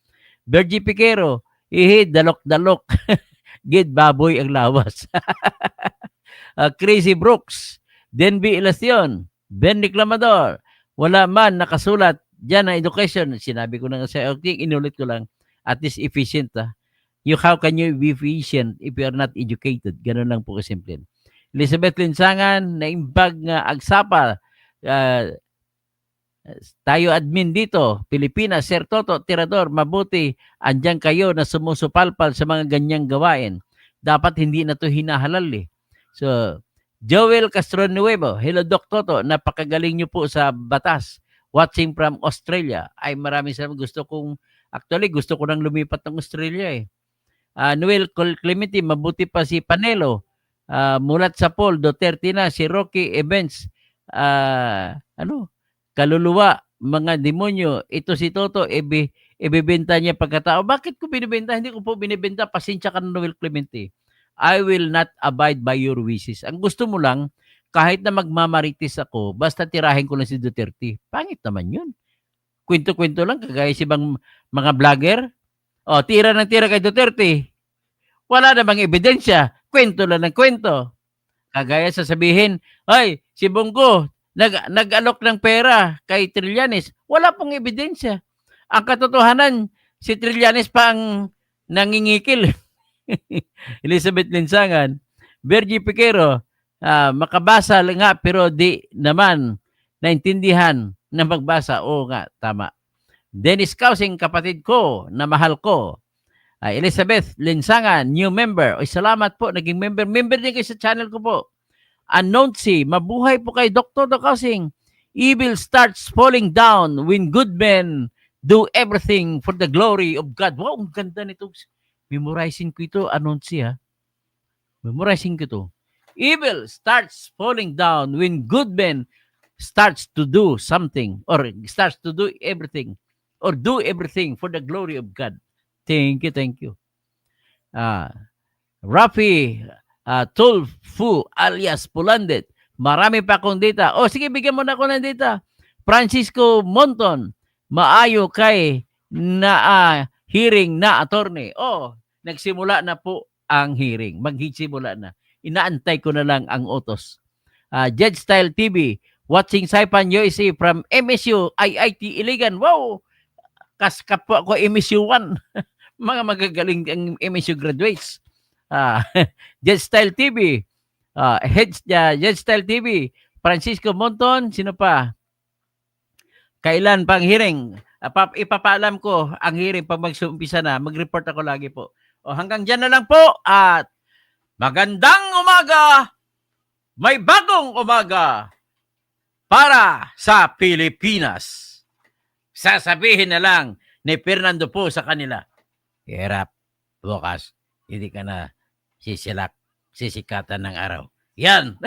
Bergie Piquero, dalok-dalok. Gid baboy ang lawas. Crazy Brooks, Denby Elacion, Ben Reclamador, wala man nakasulat dyan na education. Sinabi ko na sa inulit ko lang. At least efficient. How can you be efficient if you are not educated? Ganun lang po kasimple. Elizabeth Linsangan, naimbag nga agsapa. Tayo admin dito, Pilipinas, Sir Toto, Tirador, mabuti, andyan kayo na sumusupalpal sa mga ganyang gawain. Dapat hindi na to hinahalal eh. So, Joel Castronuevo, hello Doc Toto, napakagaling nyo po sa batas. Watching from Australia. Ay maraming salamat. Gusto ko nang lumipat ng Australia eh. Noel Clemente, mabuti pa si Panelo. Mulat sa Paul, Duterte na, si Rocky Events, kaluluwa, mga demonyo, ito si Toto, ibibenta niya pagkatao. Bakit ko binibenta? Hindi ko po binibenta, pasensya ka na Noel Clemente. I will not abide by your wishes. Ang gusto mo lang, kahit na magmamaritis ako, basta tirahin ko lang si Duterte. Pangit naman yun. Kwento-kwento lang, kagaya si mga vlogger. Tira ng tira kay Duterte. Wala namang ebidensya. Kwento lang ng kwento. Kagaya sasabihin, ay, si Bongo, nag-alok ng pera kay Trillanes. Wala pong ebidensya. Ang katotohanan, si Trillanes pa ang nangingikil. Elizabeth Linsangan, Bergie Piquero, makabasa lang nga pero di naman naintindihan na magbasa. Oo nga, tama. Dennis Kausing, kapatid ko na mahal ko. Elizabeth Linsangan, new member. Salamat po, naging member. Member din kayo sa channel ko po. Anonsi, mabuhay po kay Dr. Kausing. Evil starts falling down when good men do everything for the glory of God. Wow, ang ganda nito. Memorizing ko ito, Anonsi ha. Memorizing ko ito. Evil starts falling down when good men starts to do something or starts to do everything or do everything for the glory of God. Thank you. Rafi Tulfu alias Pulandet. Marami pa akong data. Sige, bigyan mo na ako ng data. Francisco Monton. Maayo kay na hearing na attorney. Nagsimula na po ang hearing. Magsimula na. Inaantay ko na lang ang utos. Judge Style TV. Watching Saipan USA from MSU IIT Iligan. Wow! Kaskap po ako MSU 1. Mga magagaling ang MSU graduates. Judge Style TV. Judge Style TV. Francisco Monton. Sino pa? Kailan pang hearing? Ipapaalam ko ang hearing pag mag-umpisa na. Mag-report ako lagi po. O hanggang dyan na lang po at magandang umaga! May bagong umaga para sa Pilipinas. Sasabihin na lang ni Fernando po sa kanila, hirap, bukas, hindi ka na sisikatan ng araw. Yan!